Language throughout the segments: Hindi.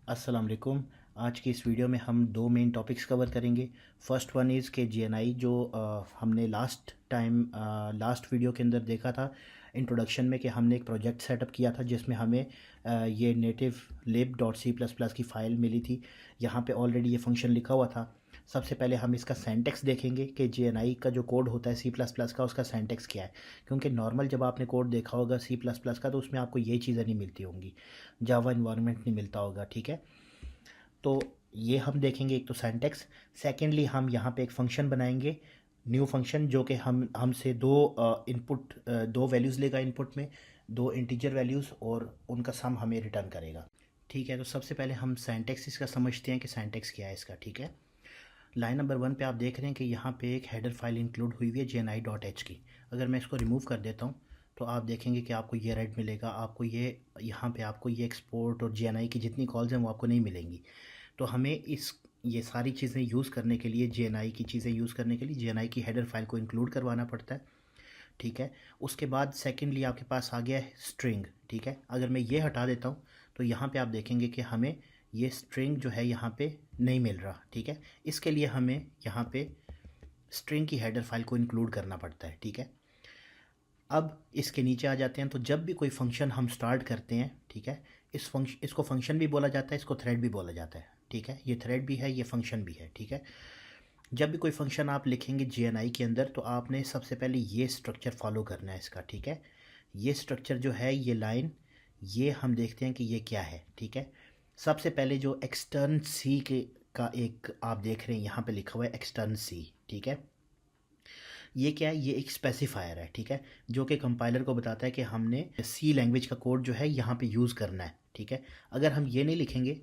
अस्सलाम वालेकुम। आज की इस वीडियो में हम दो मेन टॉपिक्स कवर करेंगे। फर्स्ट वन इज़ के जीएनआई जो हमने लास्ट वीडियो के अंदर देखा था इंट्रोडक्शन में कि हमने एक प्रोजेक्ट सेटअप किया था जिसमें हमें ये नेटिव लिब डॉट सी प्लस प्लस की फ़ाइल मिली थी। यहाँ पे ऑलरेडी ये फंक्शन लिखा हुआ था। सबसे पहले हम इसका सेंटेक्स देखेंगे कि जीएनआई का जो कोड होता है सी प्लस प्लस का, उसका सेंटेक्स क्या है। क्योंकि नॉर्मल जब आपने कोड देखा होगा सी प्लस प्लस का तो उसमें आपको ये चीज़ें नहीं मिलती होंगी, जावा इन्वायरमेंट नहीं मिलता होगा। ठीक है, तो ये हम देखेंगे एक तो सिंटैक्स। सेकेंडली हम यहाँ पे एक फंक्शन बनाएंगे, न्यू फंक्शन, जो कि हमसे दो वैल्यूज़ लेगा इनपुट में, दो इंटीजर वैल्यूज़, और उनका सम हमें रिटर्न करेगा। ठीक है, तो सबसे पहले हम सिंटैक्स इसका समझते हैं कि सिंटैक्स क्या है इसका। ठीक है, लाइन नंबर 1 पे आप देख रहे हैं कि यहाँ पे एक हेडर फाइल इंक्लूड हुई हुई है jni.h की। अगर मैं इसको रिमूव कर देता हूँ तो आप देखेंगे कि आपको ये रेड मिलेगा, आपको ये यहाँ पे आपको ये एक्सपोर्ट और jni की जितनी कॉल्स हैं वो आपको नहीं मिलेंगी। तो हमें ये सारी चीज़ें यूज़ करने के लिए, jni की चीज़ें यूज़ करने के लिए jni की हेडर फाइल को इंक्लूड करवाना पड़ता है। ठीक है, उसके बाद सेकेंडली आपके पास आ गया है स्ट्रिंग। ठीक है, अगर मैं ये हटा देता हूँ तो यहाँ पे आप देखेंगे कि हमें ये स्ट्रिंग जो है यहाँ पे नहीं मिल रहा। ठीक है, इसके लिए हमें यहाँ पे स्ट्रिंग की हेडर फाइल को इंक्लूड करना पड़ता है। ठीक है, अब इसके नीचे आ जाते हैं। तो जब भी कोई फंक्शन हम स्टार्ट करते हैं, ठीक है, इसको फंक्शन भी बोला जाता है, इसको थ्रेड भी बोला जाता है। ठीक है, ये थ्रेड भी है, ये फंक्शन भी है। ठीक है, जब भी कोई फंक्शन आप लिखेंगे जीएनआई के अंदर तो आपने सबसे पहले ये स्ट्रक्चर फॉलो करना है इसका। ठीक है, ये स्ट्रक्चर जो है, ये लाइन, ये हम देखते हैं कि ये क्या है। ठीक है, सबसे पहले जो एक्सटर्न सी के का एक आप देख रहे हैं यहाँ पे लिखा हुआ है एक्सटर्न सी। ठीक है, ये क्या है, ये एक स्पेसिफायर है। ठीक है, जो कि कंपाइलर को बताता है कि हमने सी लैंग्वेज का कोड जो है यहाँ पे यूज़ करना है। ठीक है, अगर हम ये नहीं लिखेंगे,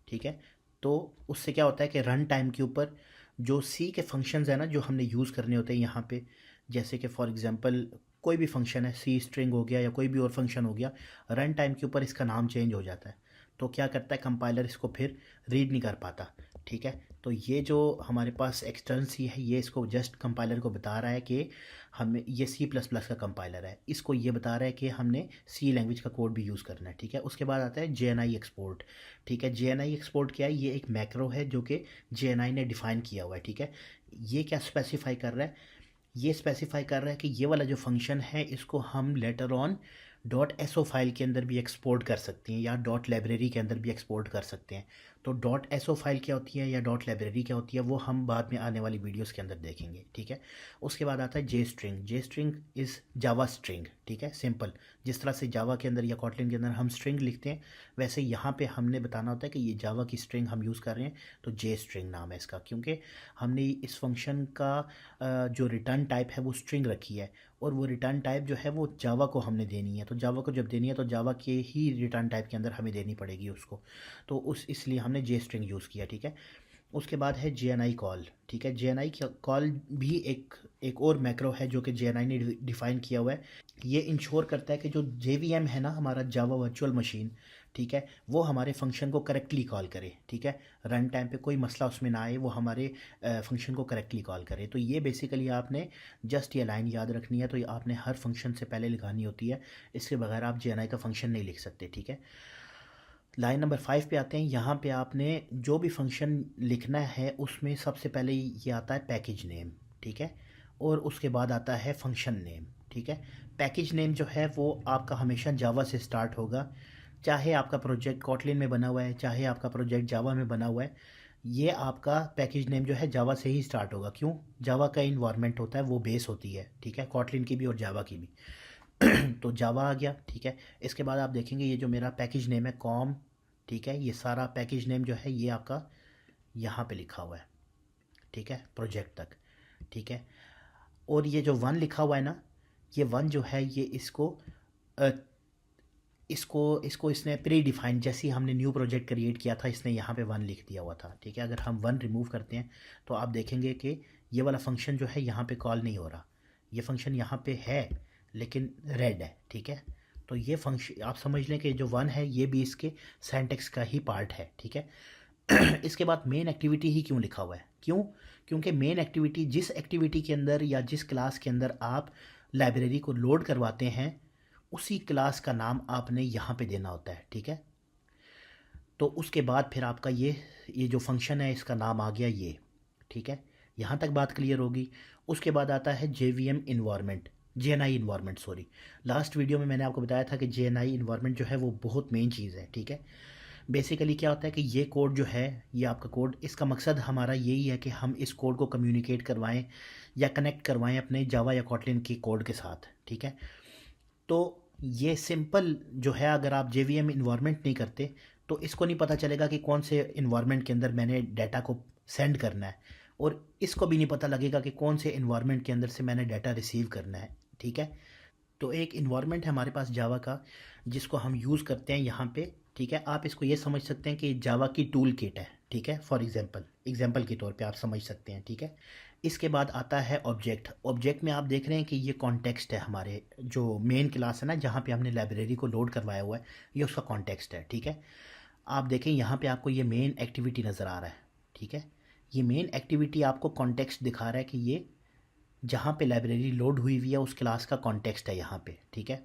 ठीक है, तो उससे क्या होता है कि रन टाइम के ऊपर जो सी के फंक्शंस हैं ना, जो हमने यूज़ करने होते हैं यहाँ पे, जैसे कि फॉर एग्जांपल कोई भी फंक्शन है, सी स्ट्रिंग हो गया या कोई भी और फंक्शन हो गया, रन टाइम के ऊपर इसका नाम चेंज हो जाता है। तो क्या करता है कंपाइलर, इसको फिर रीड नहीं कर पाता। ठीक है, तो ये जो हमारे पास एक्सटर्न सी है, ये इसको जस्ट कंपाइलर को बता रहा है कि हमें ये सी प्लस प्लस का कंपाइलर है, इसको ये बता रहा है कि हमने सी लैंग्वेज का कोड भी यूज़ करना है। ठीक है, उसके बाद आता है JNI एक्सपोर्ट। ठीक है, JNI एक्सपोर्ट क्या है, ये एक मैक्रो है जो कि JNI ने डिफ़ाइन किया हुआ है। ठीक है, ये क्या स्पेसिफाई कर रहा है, ये स्पेसिफाई कर रहा है कि ये वाला जो फंक्शन है इसको हम लेटर ऑन .so फाइल के अंदर भी एक्सपोर्ट कर सकते हैं या .library के अंदर भी एक्सपोर्ट कर सकते हैं। तो .so फाइल क्या होती है या .library क्या होती है वो हम बाद में आने वाली वीडियोस के अंदर देखेंगे। ठीक है, उसके बाद आता है J string. J string is Java string. ठीक है, सिंपल, जिस तरह से जावा के अंदर या कॉटलिन के अंदर हम स्ट्रिंग लिखते हैं, वैसे यहाँ पे हमने बताना होता है कि ये जावा की स्ट्रिंग हम यूज़ कर रहे हैं, तो जे स्ट्रिंग नाम है इसका, क्योंकि हमने इस फंक्शन का जो रिटर्न टाइप है वो स्ट्रिंग रखी है, और वो रिटर्न टाइप जो है वो जावा को हमने देनी है। तो जावा को जब देनी है तो जावा के ही रिटर्न टाइप के अंदर हमें देनी पड़ेगी उसको, तो इसलिए हमने जे स्ट्रिंग यूज़ किया। ठीक है, उसके बाद है JNI कॉल। ठीक है, JNI कॉल भी एक और मैक्रो है जो कि JNI ने डिफ़ाइन किया हुआ है। ये इंश्योर करता है कि जो JVM है ना, हमारा जावा वर्चुअल मशीन, ठीक है, वो हमारे फंक्शन को करेक्टली कॉल करे। ठीक है, रन टाइम पे कोई मसला उसमें ना आए, वो हमारे फंक्शन को करेक्टली कॉल करे। तो ये बेसिकली आपने जस्ट ये लाइन याद रखनी है, तो ये आपने हर फंक्शन से पहले लिखानी होती है, इसके बगैर आप JNI का फंक्शन नहीं लिख सकते। ठीक है, लाइन नंबर 5 पे आते हैं। यहाँ पे आपने जो भी फंक्शन लिखना है उसमें सबसे पहले ये आता है पैकेज नेम। ठीक है, और उसके बाद आता है फंक्शन नेम। ठीक है, पैकेज नेम जो है वो आपका हमेशा जावा से स्टार्ट होगा, चाहे आपका प्रोजेक्ट कॉटलिन में बना हुआ है, चाहे आपका प्रोजेक्ट जावा में बना हुआ है, ये आपका पैकेज नेम जो है जावा से ही स्टार्ट होगा। क्यों, जावा का इन्वायरमेंट होता है, वो बेस होती है। ठीक है, कॉटलिन की भी और जावा की भी। तो जावा आ गया। ठीक है, इसके बाद आप देखेंगे ये जो मेरा पैकेज नेम है कॉम, ठीक है, ये सारा पैकेज नेम जो है ये आपका यहाँ पे लिखा हुआ है। ठीक है, प्रोजेक्ट तक। ठीक है, और ये जो 1 लिखा हुआ है ना, ये 1 जो है ये अ, इसको इसने प्री डिफाइंड, जैसे ही हमने न्यू प्रोजेक्ट क्रिएट किया था इसने यहाँ पे 1 लिख दिया हुआ था। ठीक है, अगर हम 1 रिमूव करते हैं तो आप देखेंगे कि ये वाला फंक्शन जो है यहाँ पे कॉल नहीं हो रहा, ये फंक्शन यहाँ पे है लेकिन रेड है। ठीक है, तो ये फंक्शन आप समझ लें कि जो 1 है ये भी इसके सिंटैक्स का ही पार्ट है। ठीक है, इसके बाद मेन एक्टिविटी ही क्यों लिखा हुआ है, क्यों, क्योंकि मेन एक्टिविटी, जिस एक्टिविटी के अंदर या जिस क्लास के अंदर आप लाइब्रेरी को लोड करवाते हैं, उसी क्लास का नाम आपने यहाँ पे देना होता है। ठीक है, तो उसके बाद फिर आपका ये जो फंक्शन है इसका नाम आ गया ये, ठीक है। यहाँ तक बात क्लियर होगी। उसके बाद आता है JVM environment, JNI environment sorry. Last video में मैंने आपको बताया था कि JNI इन्वायरमेंट जो है वो बहुत मेन चीज़ है, ठीक है। बेसिकली क्या होता है कि ये कोड जो है, ये आपका कोड, इसका मकसद हमारा यही है कि हम इस कोड को कम्युनिकेट करवाएं या कनेक्ट करवाएं अपने जावा या कॉटलिन के कोड के साथ, ठीक है। तो ये सिंपल जो है, अगर आप JVM इन्वायरमेंट नहीं करते तो इसको नहीं पता चलेगा कि कौन से इन्वायरमेंट के अंदर मैंने डाटा को सेंड करना है, और इसको भी नहीं पता लगेगा कि कौन से इन्वायरमेंट के अंदर से मैंने डाटा रिसीव करना है, ठीक है। तो एक इन्वायरमेंट है हमारे पास जावा का जिसको हम यूज़ करते हैं यहाँ पे, ठीक है। आप इसको ये समझ सकते हैं कि जावा की टूल किट है, ठीक है। फॉर एग्जांपल के तौर पे आप समझ सकते हैं, ठीक है। इसके बाद आता है ऑब्जेक्ट। ऑब्जेक्ट में आप देख रहे हैं कि ये कॉन्टेक्स्ट है, हमारे जो मेन क्लास है ना जहाँ पे हमने लाइब्रेरी को लोड करवाया हुआ है, ये उसका कॉन्टेक्स्ट है, ठीक है। आप देखें यहाँ पे आपको ये मेन एक्टिविटी नज़र आ रहा है, ठीक है। ये मेन एक्टिविटी आपको कॉन्टेक्स्ट दिखा रहा है कि ये जहाँ पे लाइब्रेरी लोड हुई हुई है उस क्लास का कॉन्टेक्स्ट है यहाँ पे, ठीक है।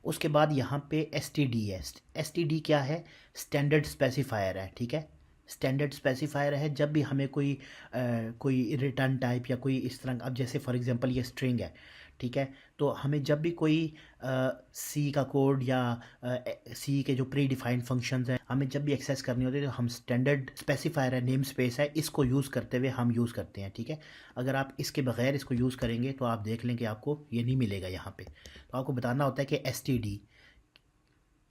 उसके बाद यहाँ पे STD है। STD क्या है? स्टैंडर्ड स्पेसिफायर है, ठीक है। स्टैंडर्ड स्पेसिफायर है जब भी हमें कोई रिटर्न टाइप या कोई इस तरह, अब जैसे फॉर एग्जांपल ये स्ट्रिंग है, ठीक है। तो हमें जब भी कोई सी का कोड या सी के जो प्री डिफाइंड फंक्शंस हैं हमें जब भी एक्सेस करनी होती है तो हम स्टैंडर्ड स्पेसिफायर है, नेम स्पेस है, इसको यूज़ करते हुए हम यूज़ करते हैं, ठीक है। अगर आप इसके बगैर इसको यूज़ करेंगे तो आप देख लें कि आपको ये नहीं मिलेगा यहाँ पे। तो आपको बताना होता है कि STD,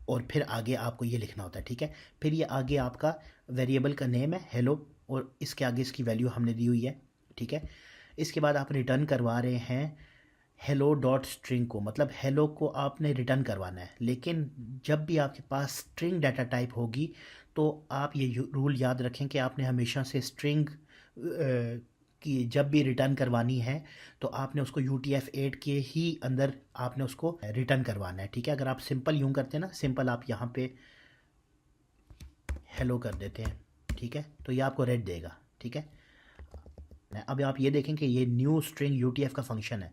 और फिर आगे आपको ये लिखना होता है, ठीक है। फिर ये आगे आपका वेरिएबल का नेम है हेलो, और इसके आगे इसकी वैल्यू हमने दी हुई है, ठीक है। इसके बाद आप रिटर्न करवा रहे हैं हेलो डॉट स्ट्रिंग को, मतलब हेलो को आपने रिटर्न करवाना है। लेकिन जब भी आपके पास स्ट्रिंग डाटा टाइप होगी तो आप ये रूल याद रखें कि आपने हमेशा से स्ट्रिंग कि जब भी रिटर्न करवानी है तो आपने उसको UTF-8 के ही अंदर आपने उसको रिटर्न करवाना है, ठीक है। अगर आप सिंपल यूँ करते हैं ना, सिंपल आप यहाँ पे हेलो कर देते हैं, ठीक है, तो ये आपको रेड देगा, ठीक है। अब आप ये देखें कि ये न्यू स्ट्रिंग UTF का फंक्शन है,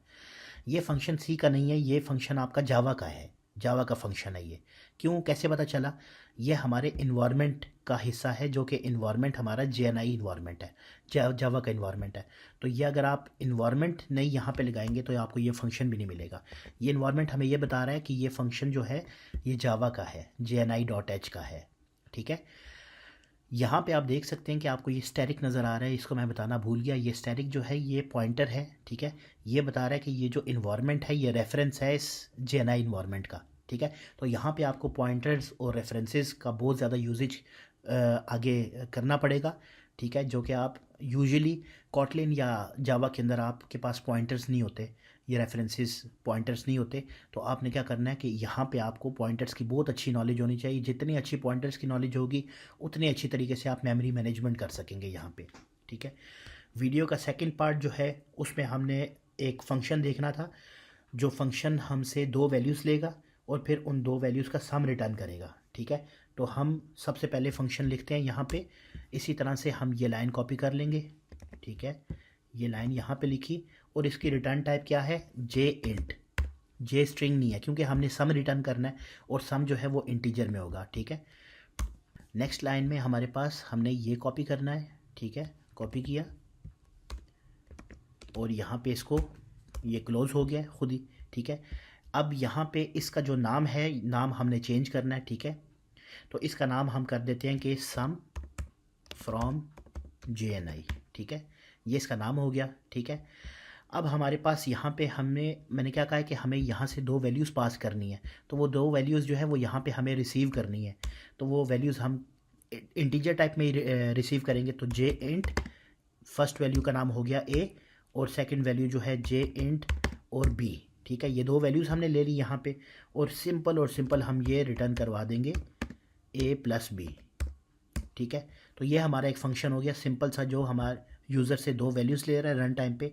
ये फंक्शन सी का नहीं है, ये फंक्शन आपका जावा का है, जावा का फंक्शन है ये। क्यों, कैसे पता चला? ये हमारे इन्वायरमेंट का हिस्सा है, जो कि इन्वायरमेंट हमारा JNI इन्वायरमेंट है, जावा का इन्वायरमेंट है। तो ये अगर आप इन्वायरमेंट नहीं यहाँ पे लगाएंगे तो आपको ये फंक्शन भी नहीं मिलेगा। ये इन्वायरमेंट हमें ये बता रहा है कि ये फंक्शन जो है ये जावा का है, JNI.h का है, ठीक है। यहाँ पे आप देख सकते हैं कि आपको ये स्टैटिक नज़र आ रहा है, इसको मैं बताना भूल गया। ये स्टैटिक जो है ये पॉइंटर है, ठीक है। ये बता रहा है कि ये जो इन्वायरमेंट है ये रेफरेंस है इस JNI इन्वायरमेंट का, ठीक है। तो यहाँ पे आपको पॉइंटर्स और रेफरेंसेस का बहुत ज़्यादा यूजेज आगे करना पड़ेगा, ठीक है, जो कि आप यूजुअली कॉटलिन या जावा के अंदर आपके पास पॉइंटर्स नहीं होते, ये रेफरेंसेस पॉइंटर्स नहीं होते। तो आपने क्या करना है कि यहाँ पे आपको पॉइंटर्स की बहुत अच्छी नॉलेज होनी चाहिए। जितनी अच्छी पॉइंटर्स की नॉलेज होगी उतनी अच्छी तरीके से आप मेमोरी मैनेजमेंट कर सकेंगे यहाँ पे, ठीक है। वीडियो का सेकंड पार्ट जो है उसमें हमने एक फ़ंक्शन देखना था, जो फंक्शन हमसे 2 वैल्यूज़ लेगा और फिर उन 2 वैल्यूज़ का सम रिटर्न करेगा, ठीक है। तो हम सबसे पहले फंक्शन लिखते हैं यहाँ पे, इसी तरह से हम ये लाइन कॉपी कर लेंगे, ठीक है। ये लाइन यहाँ पे लिखी और इसकी रिटर्न टाइप क्या है? J int, J स्ट्रिंग नहीं है क्योंकि हमने सम रिटर्न करना है और सम जो है वो इंटीजर में होगा, ठीक है। नेक्स्ट लाइन में हमारे पास हमने ये कॉपी करना है, ठीक है, कॉपी किया और यहाँ पे इसको, ये क्लोज हो गया खुद ही, ठीक है। अब यहाँ पे इसका जो नाम है, नाम हमने चेंज करना है, ठीक है। तो इसका नाम हम कर देते हैं कि सम फ्रॉम JNI, ठीक है, ये इसका नाम हो गया, ठीक है। अब हमारे पास यहाँ पे मैंने क्या कहा है कि हमें यहाँ से 2 वैल्यूज़ पास करनी है, तो वो 2 वैल्यूज़ जो है वो यहाँ पे हमें रिसीव करनी है। तो वो वैल्यूज़ हम इंटीजर टाइप में रिसीव करेंगे। तो J int, फर्स्ट वैल्यू का नाम हो गया A और सेकंड वैल्यू जो है J int और B, ठीक है। ये 2 वैल्यूज़ हमने ले ली यहाँ पे और सिंपल हम ये रिटर्न करवा देंगे A + B, ठीक है। तो ये हमारा एक फंक्शन हो गया सिंपल सा, जो हमारे यूज़र से 2 वैल्यूज़ ले रहा है रन टाइम पे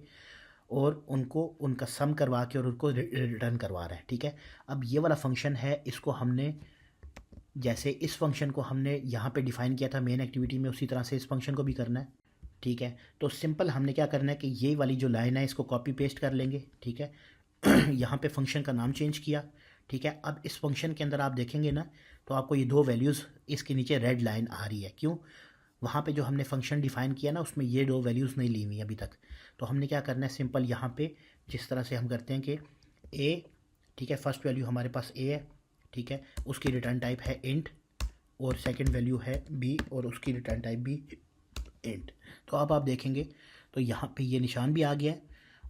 और उनको उनका सम करवा के और उनको रिटर्न करवा रहा है, ठीक है। अब ये वाला फंक्शन है, इसको हमने जैसे इस फंक्शन को हमने यहाँ पे डिफ़ाइन किया था मेन एक्टिविटी में, उसी तरह से इस फंक्शन को भी करना है, ठीक है। तो सिंपल हमने क्या करना है कि ये वाली जो लाइन है इसको कॉपी पेस्ट कर लेंगे, ठीक है। यहाँ पे फंक्शन का नाम चेंज किया, ठीक है। अब इस फंक्शन के अंदर आप देखेंगे ना तो आपको ये दो वैल्यूज़ इसके नीचे रेड लाइन आ रही है। क्यों? वहाँ पे जो हमने फंक्शन डिफ़ाइन किया ना, उसमें ये दो वैल्यूज़ नहीं ली हुई अभी तक। तो हमने क्या करना है, सिंपल यहाँ पे जिस तरह से हम करते हैं कि ए, ठीक है, फर्स्ट वैल्यू हमारे पास ए है, ठीक है, उसकी रिटर्न टाइप है इंट, और सेकंड वैल्यू है बी और उसकी रिटर्न टाइप भी इंट। तो अब आप देखेंगे तो यहाँ पे ये निशान भी आ गया है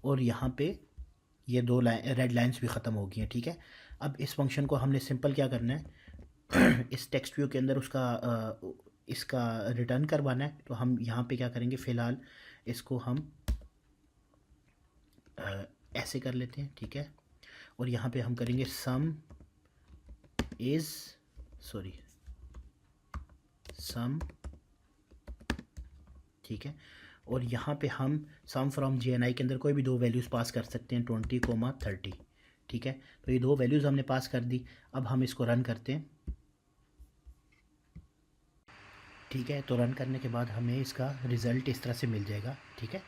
और यहाँ पे ये दो रेड लाइंस भी ख़त्म हो गई हैं, ठीक है। अब इस फंक्शन को हमने सिंपल क्या करना है इस टेक्स्ट व्यू के अंदर इसका रिटर्न करवाना है। तो हम यहाँ पे क्या करेंगे, फ़िलहाल इसको हम ऐसे कर लेते हैं, ठीक है, और यहाँ पे हम करेंगे सम ठीक है, और यहाँ पे हम सम फ्रॉम GNI के अंदर कोई भी दो वैल्यूज़ पास कर सकते हैं, 20, 30, ठीक है। तो ये दो वैल्यूज़ हमने पास कर दी। अब हम इसको रन करते हैं, ठीक है। तो रन करने के बाद हमें इसका रिज़ल्ट इस तरह से मिल जाएगा, ठीक है।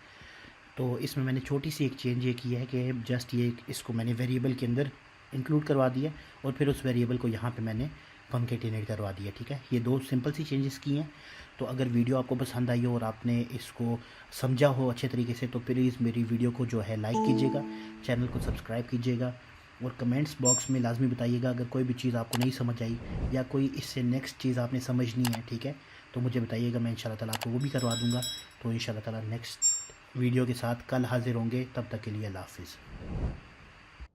तो इसमें मैंने छोटी सी एक चेंज ये की है कि जस्ट ये इसको मैंने वेरिएबल के अंदर इंक्लूड करवा दिया और फिर उस वेरिएबल को यहाँ पे मैंने कॉन्केटिनेट करवा दिया, ठीक है। ये दो सिंपल सी चेंजेस की हैं। तो अगर वीडियो आपको पसंद आई हो और आपने इसको समझा हो अच्छे तरीके से, तो प्लीज़ मेरी वीडियो को जो है लाइक कीजिएगा, चैनल को सब्सक्राइब कीजिएगा और कमेंट्स बॉक्स में लाजमी बताइएगा अगर कोई भी चीज़ आपको नहीं समझ आई या कोई इससे नेक्स्ट चीज़ आपने समझनी है, ठीक है, तो मुझे बताइएगा, मैं इंशाल्लाह ताला आपको वो भी करवा दूँगा। तो इंशाल्लाह ताला नेक्स्ट वीडियो के साथ कल हाज़िर होंगे, तब तक के लिए अल्लाह हाफ़िज़।